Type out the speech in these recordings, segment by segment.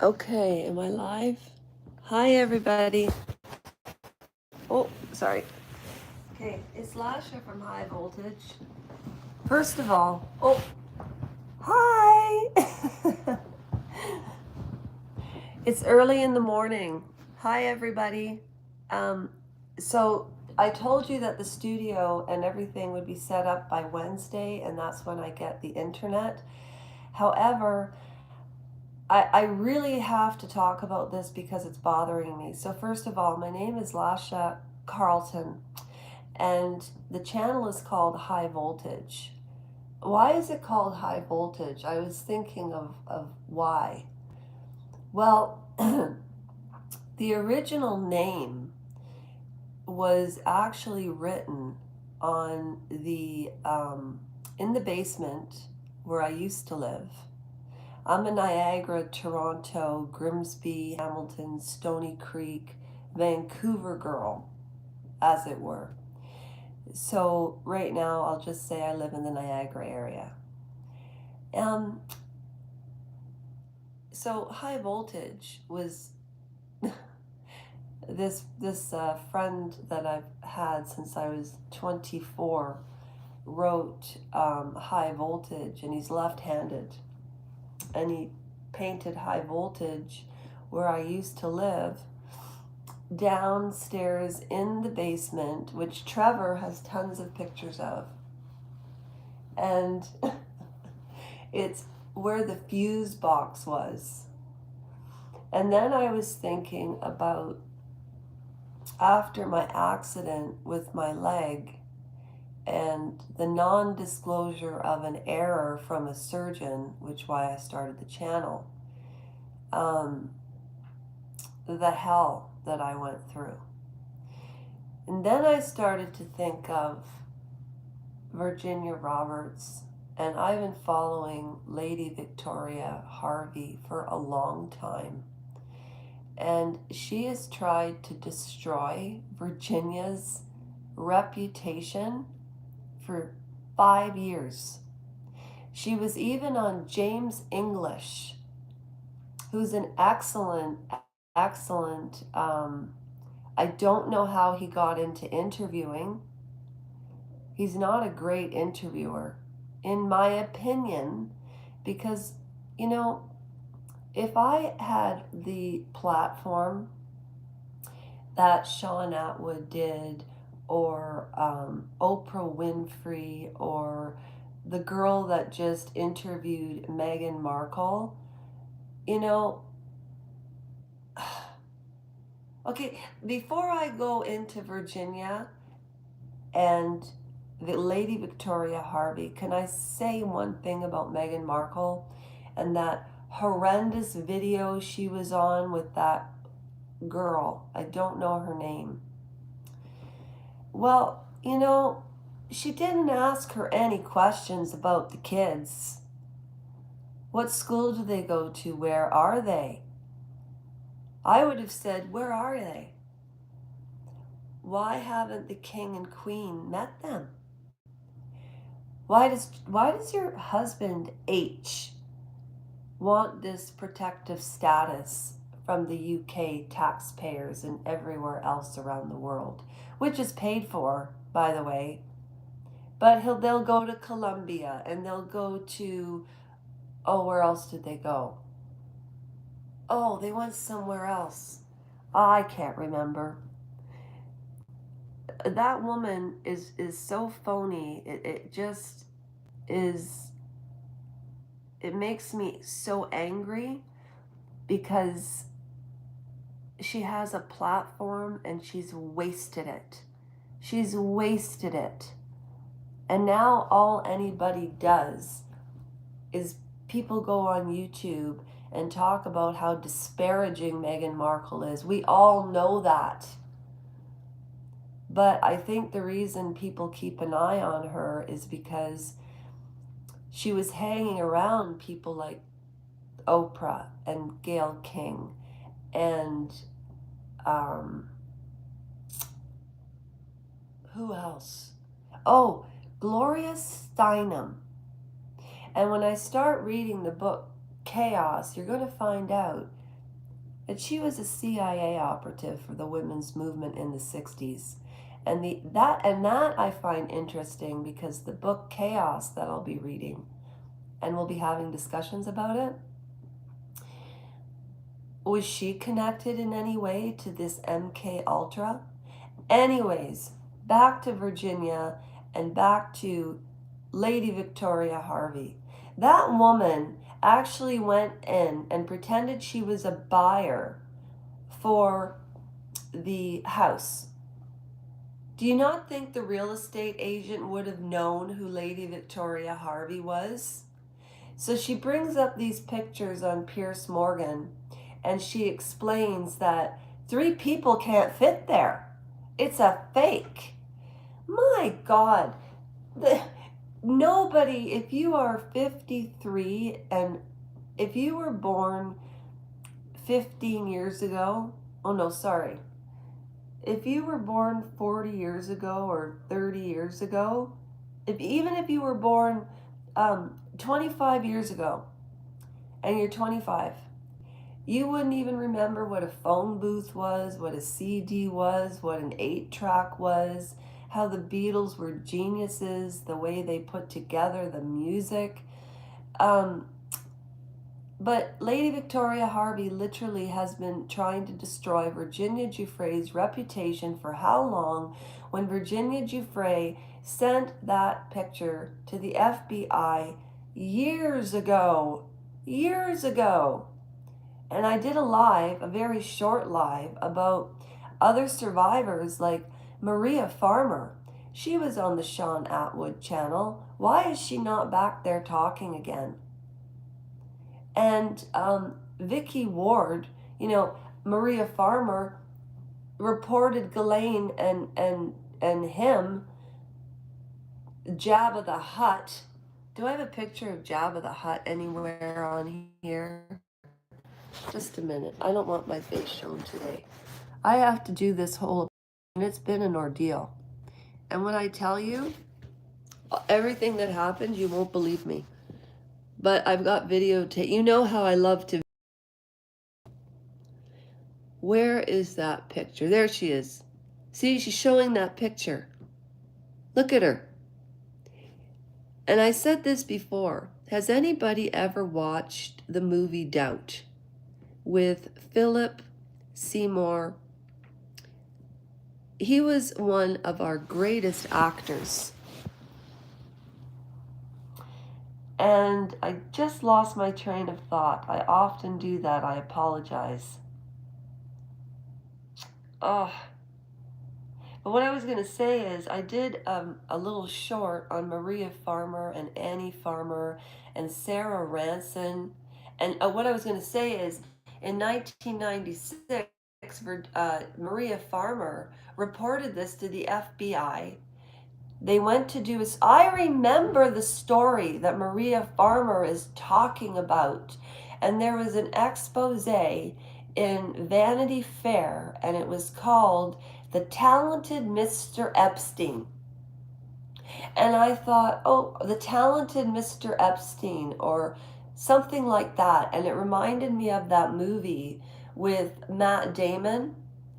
Okay, am I live? Hi, everybody. Oh, sorry. Okay, it's Lasha from High Voltage. First of all, hi! It's early in the morning. Hi, everybody. Um, so I told you that the studio and everything would be set up by Wednesday, and that's when I get the internet. However, I really have to talk about this because it's bothering me. So, first of all, my name is Lasha Carlton, and the channel is called High Voltage. Why is it called High Voltage? I was thinking of why. Well, the original name was actually written on in the basement where I used to live. I'm a Niagara, Toronto, Grimsby, Hamilton, Stony Creek, Vancouver girl, as it were. So right now I'll just say I live in the Niagara area. Um, so High Voltage was this friend that I've had since I was 24 wrote High Voltage, and he's left-handed, and he painted High Voltage where I used to live downstairs in the basement, which Trevor has tons of pictures of. And it's where the fuse box was. And then I was thinking about after my accident with my leg and the non-disclosure of an error from a surgeon, which why I started the channel, the hell that I went through. And then I started to think of Virginia Roberts, and I've been following Lady Victoria Harvey for a long time. And she has tried to destroy Virginia's reputation for 5 years. She was even on James English, who's an excellent, I don't know how he got into interviewing. He's not a great interviewer, in my opinion, because, if I had the platform that Sean Atwood did, or Oprah Winfrey, or the girl that just interviewed Meghan Markle, okay, before I go into Virginia and the Lady Victoria Harvey, can I say one thing about Meghan Markle and that horrendous video she was on with that girl? I don't know her name. Well, she didn't ask her any questions about the kids. What school do they go to? Where are they? I would have said, where are they? Why haven't the king and queen met them? Why does your husband H want this protective status from the UK taxpayers and everywhere else around the world, which is paid for, by the way? But they'll go to Colombia, and they'll go to, where else did they go? Oh, they went somewhere else. I can't remember. That woman is so phony. It just is. It makes me so angry because she has a platform and she's wasted it. She's wasted it. And now all anybody does is people go on YouTube and talk about how disparaging Meghan Markle is. We all know that. But I think the reason people keep an eye on her is because she was hanging around people like Oprah and Gayle King and who else? Oh, Gloria Steinem. And when I start reading the book Chaos, you're going to find out And she was a CIA operative for the women's movement in the 60s. And that I find interesting because the book Chaos that I'll be reading and we'll be having discussions about it, was she connected in any way to this MK Ultra? Anyways, back to Virginia and back to Lady Victoria Harvey. That woman actually went in and pretended she was a buyer for the house. Do you not think the real estate agent would have known who Lady Victoria Harvey was? So she brings up these pictures on Pierce Morgan and she explains that 3 people can't fit there. It's a fake. My God. Nobody, if you are 53 and if you were born 15 years ago, oh no, sorry. If you were born 40 years ago or 30 years ago, even if you were born 25 years ago and you're 25, you wouldn't even remember what a phone booth was, what a CD was, what an 8-track was, how the Beatles were geniuses, the way they put together the music. But Lady Victoria Harvey literally has been trying to destroy Virginia Giuffre's reputation for how long, when Virginia Giuffre sent that picture to the FBI years ago. Years ago. And I did a very short live, about other survivors like Maria Farmer. She was on the Sean Atwood channel. Why is she not back there talking again? And Vicky Ward, Maria Farmer reported Ghislaine and him, Jabba the Hutt. Do I have a picture of Jabba the Hutt anywhere on here? Just a minute. I don't want my face shown today. I have to do this whole, and it's been an ordeal. And when I tell you everything that happened, you won't believe me. But I've got videotape. You know how I love to. Where is that picture? There she is. See, she's showing that picture. Look at her. And I said this before. Has anybody ever watched the movie Doubt with Philip Seymour? He was one of our greatest actors. And I just lost my train of thought. I often do that. I apologize. Oh. But what I was going to say is I did a little short on Maria Farmer and Annie Farmer and Sarah Ranson. And what I was going to say is in 1996, Maria Farmer reported this to the FBI. They went to do I remember the story that Maria Farmer is talking about. And there was an expose in Vanity Fair, and it was called The Talented Mr. Epstein. And I thought, oh, The Talented Mr. Epstein, or something like that. And it reminded me of that movie with Matt Damon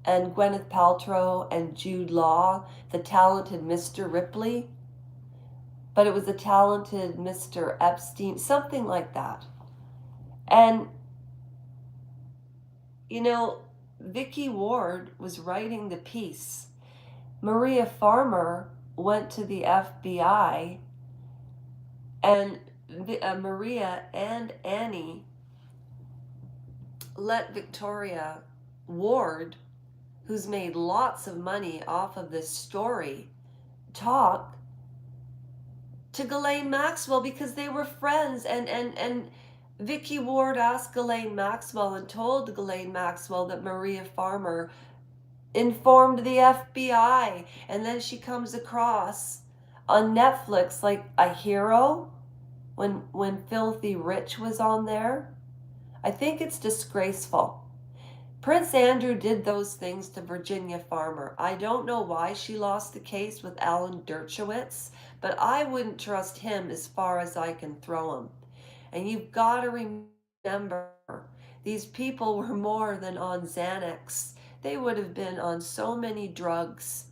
and Gwyneth Paltrow and Jude Law, The Talented Mr. Ripley. But it was The Talented Mr. Epstein, something like that. And, Vicky Ward was writing the piece. Maria Farmer went to the FBI, and Maria and Annie let Victoria Ward, who's made lots of money off of this story, talk to Glen Maxwell because they were friends. And Vicky Ward asked Glen Maxwell and told Glen Maxwell that Maria Farmer informed the FBI. And then she comes across on Netflix like a hero when Filthy Rich was on there. I think it's disgraceful. Prince Andrew did those things to Virginia Farmer. I don't know why she lost the case with Alan Dershowitz, but I wouldn't trust him as far as I can throw him. And you've got to remember These people were more than on Xanax. They would have been on so many drugs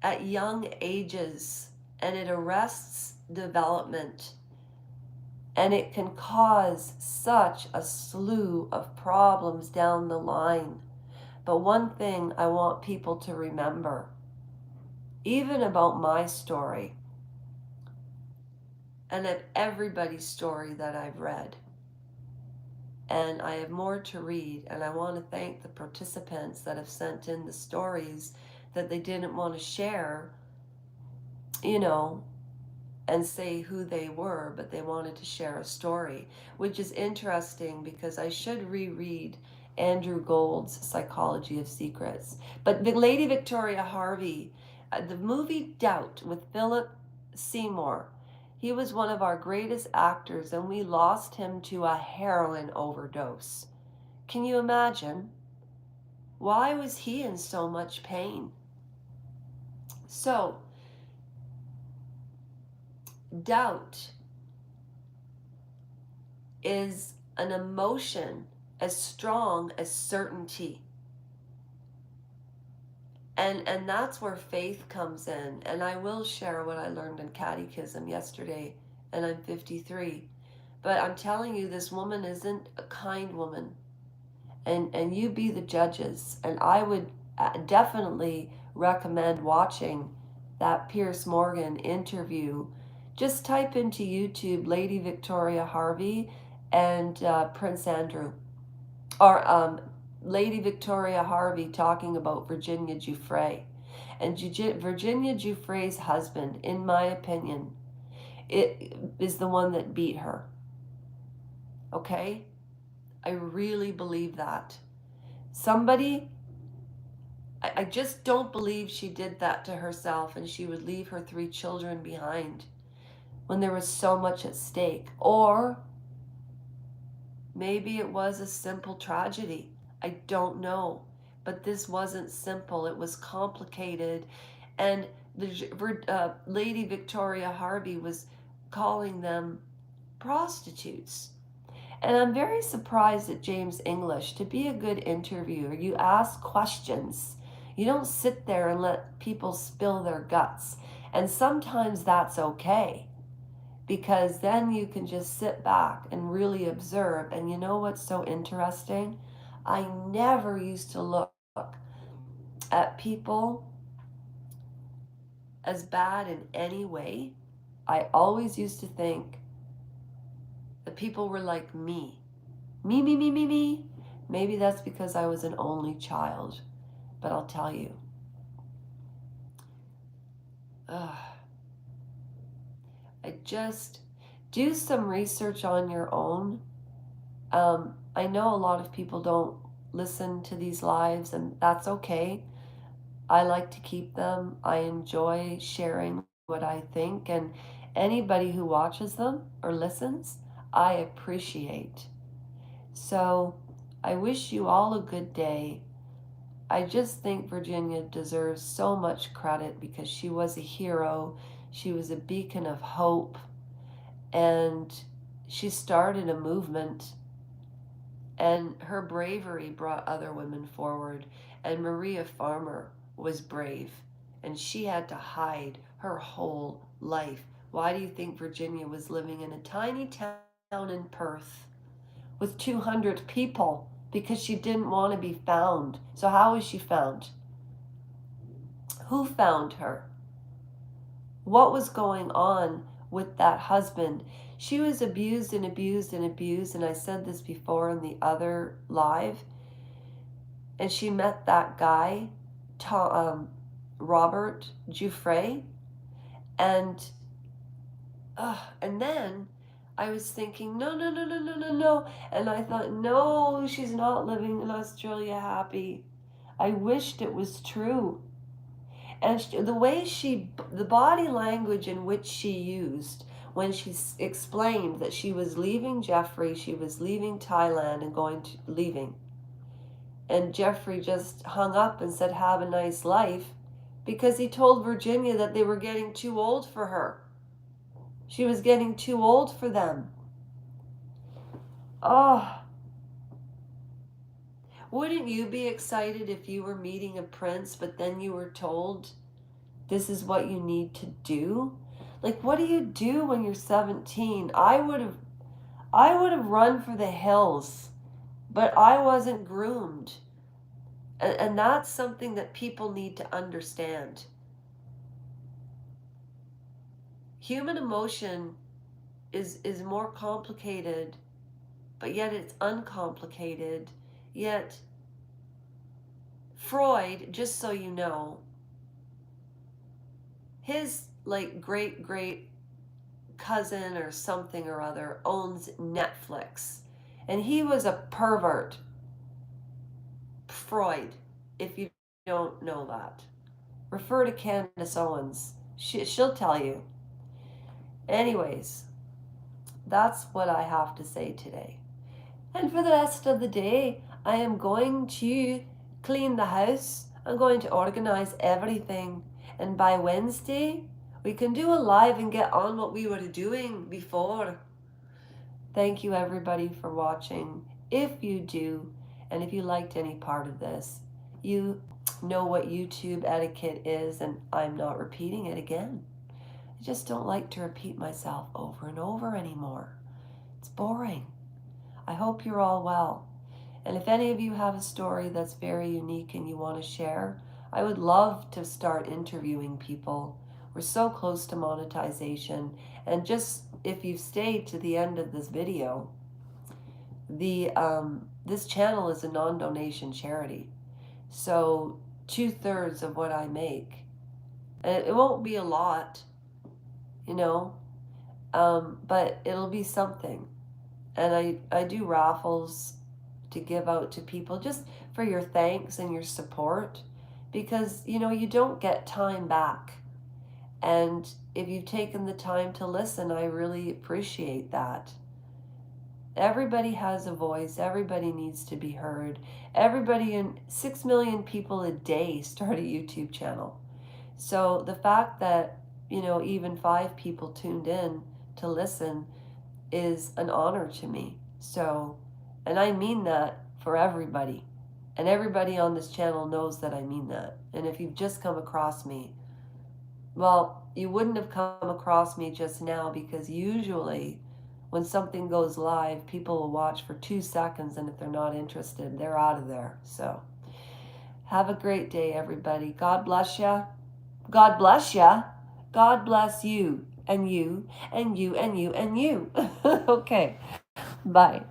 at young ages, and it arrests development, and it can cause such a slew of problems down the line. But one thing I want people to remember, even about my story, and of everybody's story that I've read, and I have more to read, and I want to thank the participants that have sent in the stories that they didn't want to share, you know, and say who they were, but they wanted to share a story, which is interesting because I should reread Andrew Gould's Psychology of Secrets. But Lady Victoria Harvey, the movie Doubt with Philip Seymour, he was one of our greatest actors, and we lost him to a heroin overdose. Can you imagine? Why was he in so much pain? So, doubt is an emotion as strong as certainty. And that's where faith comes in. And I will share what I learned in catechism yesterday, and I'm 53. But I'm telling you, this woman isn't a kind woman. And you be the judges. And I would definitely recommend watching that Piers Morgan interview. Just type into YouTube Lady Victoria Harvey and Prince Andrew, or Lady Victoria Harvey talking about Virginia Giuffre. And Virginia Giuffre's husband, in my opinion, it is the one that beat her. Okay? I really believe that. Somebody, I just don't believe she did that to herself and she would leave her 3 children behind when there was so much at stake. Or maybe it was a simple tragedy. I don't know. But this wasn't simple. It was complicated. And Lady Victoria Harvey was calling them prostitutes. And I'm very surprised at James English. To be a good interviewer, you ask questions. You don't sit there and let people spill their guts. And sometimes that's okay, because then you can just sit back and really observe. And you know what's so interesting? I never used to look at people as bad in any way. I always used to think that people were like me. Me, me, me, me, me. Maybe that's because I was an only child. But I'll tell you. I just do some research on your own. I know a lot of people don't listen to these lives, and that's okay. I like to keep them. I enjoy sharing what I think, and anybody who watches them or listens, I appreciate. So I wish you all a good day. I just think Virginia deserves so much credit because she was a hero. She was a beacon of hope, and she started a movement, and her bravery brought other women forward. And Maria Farmer was brave, and she had to hide her whole life. Why do you think Virginia was living in a tiny town in Perth with 200 people? Because she didn't want to be found. So how was she found? Who found her? What was going on with that husband? She was abused and abused and abused, and I said this before in the other live. And she met that guy, Robert Giuffre, and then I was thinking, no, no, no, no, no, no, no. And I thought, no, she's not living in Australia happy. I wished it was true. And the body language in which she used when she explained that she was leaving Jeffrey, she was leaving Thailand and leaving. And Jeffrey just hung up and said, have a nice life, because he told Virginia that they were getting too old for her. She was getting too old for them. Oh, wouldn't you be excited if you were meeting a prince, but then you were told this is what you need to do? Like, what do you do when you're 17? I would have run for the hills, but I wasn't groomed. And that's something that people need to understand. Human emotion is more complicated, but yet it's uncomplicated. Yet Freud, just so you know, his like great cousin or something or other owns Netflix. And he was a pervert. Freud, if you don't know that. Refer to Candace Owens. She'll tell you. Anyways, that's what I have to say today. And for the rest of the day, I am going to clean the house. I'm going to organize everything. And by Wednesday, we can do a live and get on what we were doing before. Thank you, everybody, for watching. If you do, and if you liked any part of this, you know what YouTube etiquette is, and I'm not repeating it again. I just don't like to repeat myself over and over anymore. It's boring. I hope you're all well. And if any of you have a story that's very unique and you want to share, I would love to start interviewing people. We're so close to monetization. And just if you've stayed to the end of this video, this channel is a non-donation charity. So 2/3 of what I make, and it won't be a lot, you know, but it'll be something. And I do raffles to give out to people just for your thanks and your support, because you know you don't get time back. And if you've taken the time to listen, I really appreciate that. Everybody has a voice. Everybody needs to be heard. Everybody, in 6 million people a day start a YouTube channel. So the fact that, you know, even 5 people tuned in to listen is an honor to me. So, and I mean that for everybody. And everybody on this channel knows that I mean that. And if you've just come across me, well, you wouldn't have come across me just now, because usually when something goes live, people will watch for 2 seconds, and if they're not interested, they're out of there. So have a great day, everybody. God bless ya. God bless ya. God bless you and you and you and you and you. Okay. Bye.